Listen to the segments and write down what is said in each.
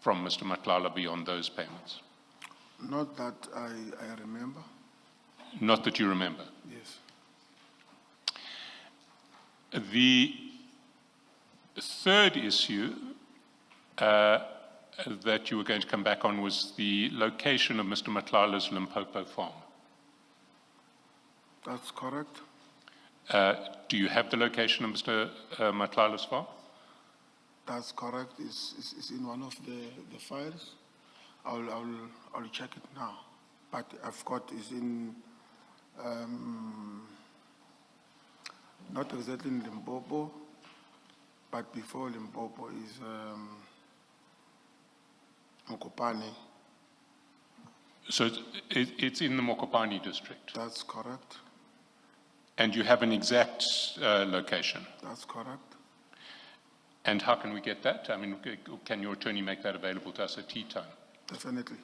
from Mr. Matlala beyond those payments? Not that I remember. Not that you remember? Yes. The third issue that you were going to come back on was the location of Mr. Matlala's Limpopo farm. That's correct. Do you have the location of Mr. Matlala's farm? That's correct. It's in one of the files. I'll check it now. But I've got it's in not exactly in Limpopo, but before Limpopo is Mokopane. So it's in the Mokopane district? That's correct. And you have an exact location? That's correct. And how can we get that? I mean, can your attorney make that available to us at tea time? Definitely.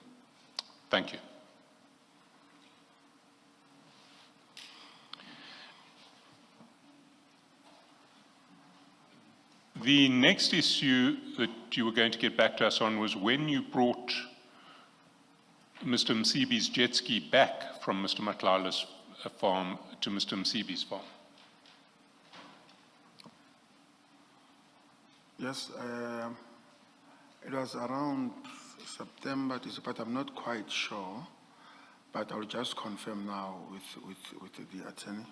Thank you. The next issue that you were going to get back to us on was when you brought Mr. Msibi's jet ski back from Mr. Matlala's farm to Mr. Msibi's farm. Yes, it was around September, but I'm not quite sure. But I'll just confirm now with the attorney.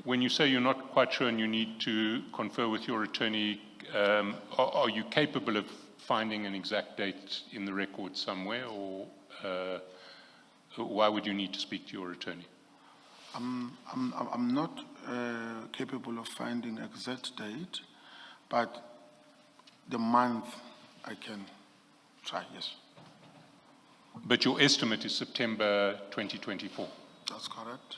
When you say you're not quite sure and you need to confer with your attorney, are you capable of finding an exact date in the record somewhere, or why would you need to speak to your attorney? I'm not capable of finding exact date, but the month I can try, yes. But your estimate is September 2024? That's correct.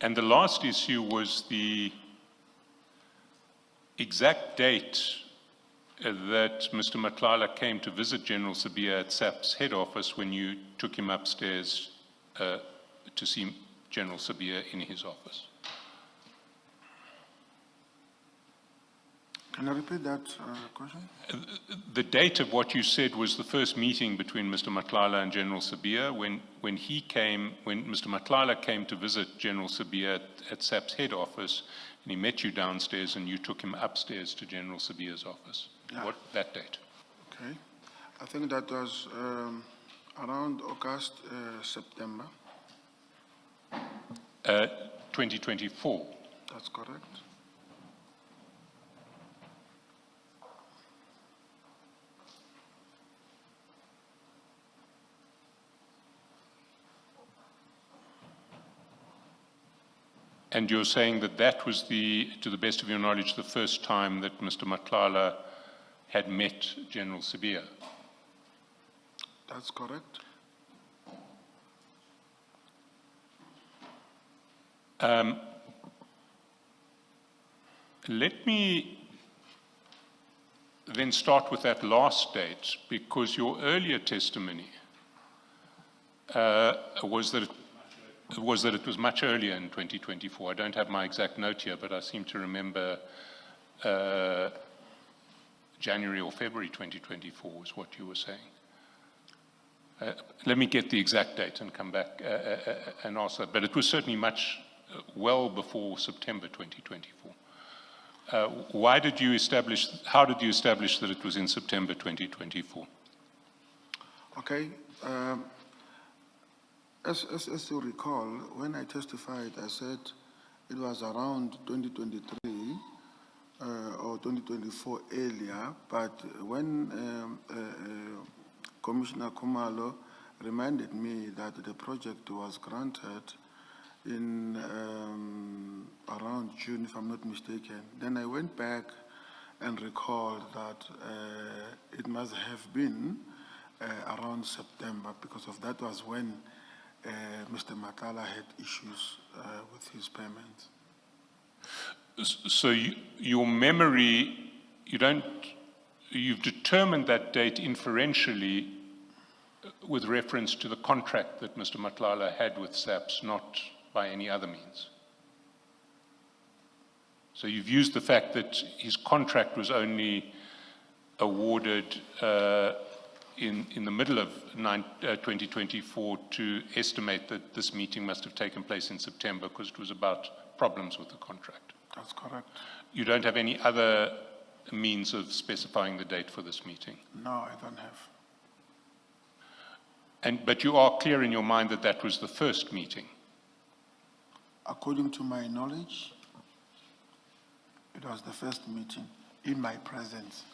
And the last issue was the exact date that Mr. Matlala came to visit General Sabir at SAP's head office when you took him upstairs to see General Sabir in his office. Can I repeat that question? The date of what you said was the first meeting between Mr. Matlala and General Sabir when Mr. Matlala came to visit General Sabir at SAP's head office, and he met you downstairs and you took him upstairs to General Sabir's office. Yeah. What, that date? Okay. I think that was around August, September. 2024? That's correct. And you're saying that that was to the best of your knowledge, the first time that Mr. Matlala had met General Sabir? That's correct. Let me then start with that last date, because your earlier testimony was that it was much earlier in 2024. I don't have my exact note here, but I seem to remember January or February 2024 was what you were saying. Let me get the exact date and come back and answer that. But it was certainly well before September 2024. How did you establish that it was in September 2024? Okay. As you recall, when I testified, I said it was around 2023 or 2024 earlier, but when Commissioner Kumalo reminded me that the project was granted in around June, if I'm not mistaken, then I went back and recalled that it must have been around September, because of that was when Mr. Matlala had issues with his payments. So your memory, you've determined that date inferentially with reference to the contract that Mr. Matlala had with SAPS, not by any other means. So you've used the fact that his contract was only awarded in the middle of 2024 to estimate that this meeting must have taken place in September because it was about problems with the contract. That's correct. You don't have any other means of specifying the date for this meeting? No, I don't have. But you are clear in your mind that that was the first meeting? According to my knowledge, it was the first meeting in my presence.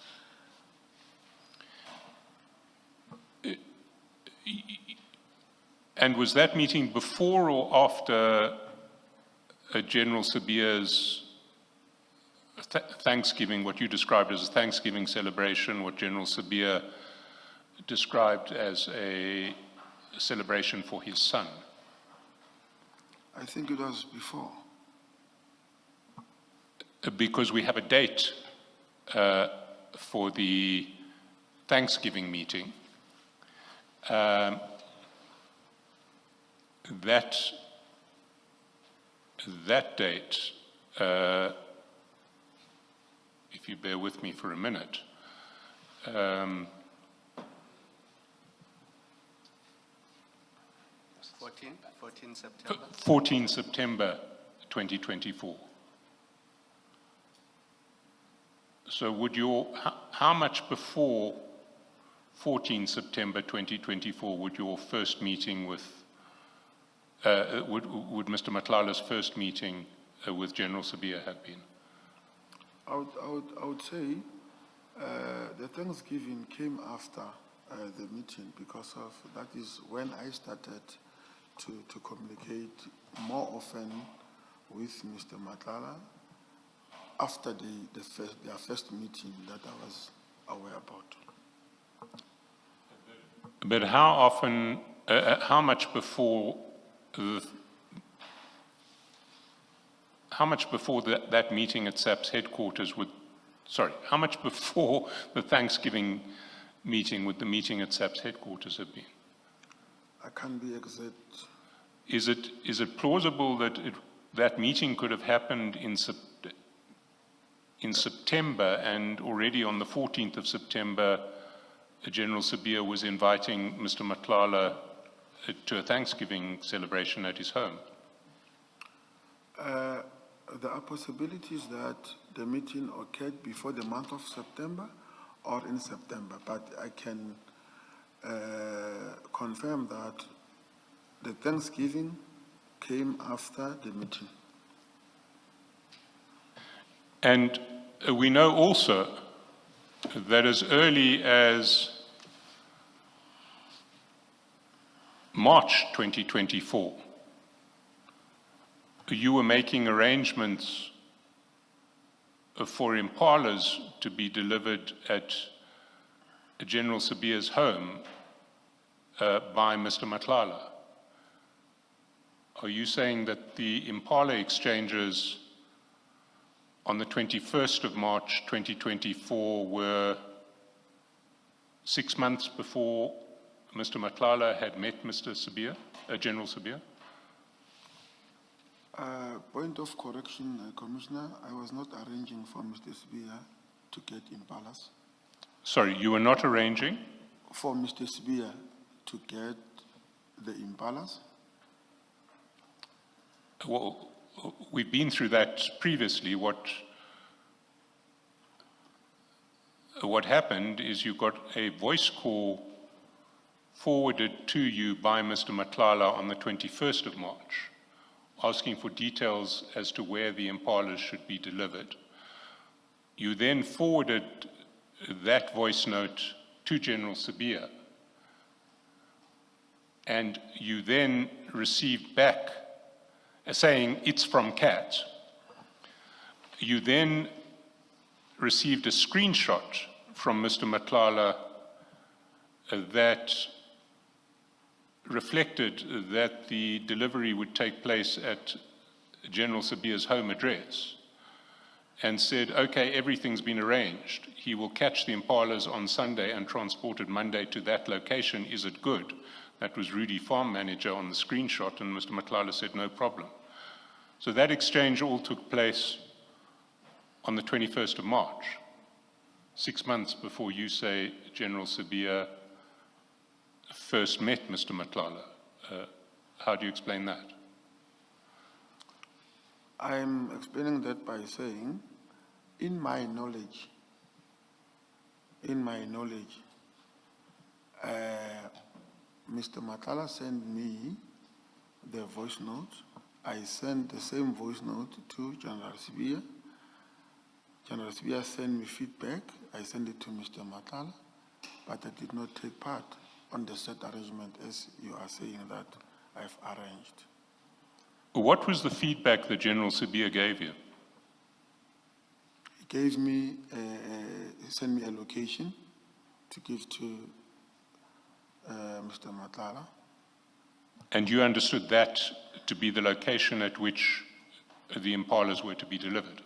And was that meeting before or after General Sabir's Thanksgiving, what you described as a Thanksgiving celebration, what General Sabir described as a celebration for his son? I think it was before. Because we have a date for the Thanksgiving meeting. That date, if you bear with me for a minute, 14 September. 14 September 2024. So would how much before 14 September 2024 would your first meeting with, would Mr. Matlala's first meeting with General Sabir have been? I would say the Thanksgiving came after the meeting because of that is when I started to communicate more often with Mr. Matlala after their first meeting that I was aware about. But how often, how much before that meeting at SAP's headquarters how much before the Thanksgiving meeting would the meeting at SAP's headquarters have been? I can't be exact. Is it plausible that that meeting could have happened in September, and already on the 14th of September, General Sabir was inviting Mr. Matlala to a Thanksgiving celebration at his home? There are possibilities that the meeting occurred before the month of September or in September, but I can confirm that the Thanksgiving came after the meeting. And we know also that as early as March 2024, you were making arrangements for impalas to be delivered at General Sabir's home by Mr. Matlala. Are you saying that the impala exchanges on the 21st of March 2024 were 6 months before Mr. Matlala had met Mr. Sabir, General Sabir? Point of correction, Commissioner, I was not arranging for Mr. Sibiya to get impalas. Sorry, you were not arranging? For Mr. Sibiya to get the impalas? Well, we've been through that previously. What happened is you got a voice call forwarded to you by Mr. Matlala on the 21st of March, asking for details as to where the impalas should be delivered. You then forwarded that voice note to General Sabir, and you then received back saying it's from CAT. You then received a screenshot from Mr. Matlala that reflected that the delivery would take place at General Sabir's home address, and said, okay, everything's been arranged. He will catch the impalas on Sunday and transport it Monday to that location. Is it good? That was Rudy, farm manager, on the screenshot, and Mr. Matlala said no problem. So that exchange all took place on the 21st of March, 6 months before you say General Sabir first met Mr. Matlala. How do you explain that? I'm explaining that by saying, in my knowledge, Mr. Matlala sent me the voice note. I sent the same voice note to General Sabir. General Sabir sent me feedback. I sent it to Mr. Matlala, but I did not take part on the set arrangement as you are saying that I've arranged. What was the feedback that General Sabir gave you? He gave me, he sent me a location to give to Mr. Matlala. And you understood that to be the location at which the impalas were to be delivered?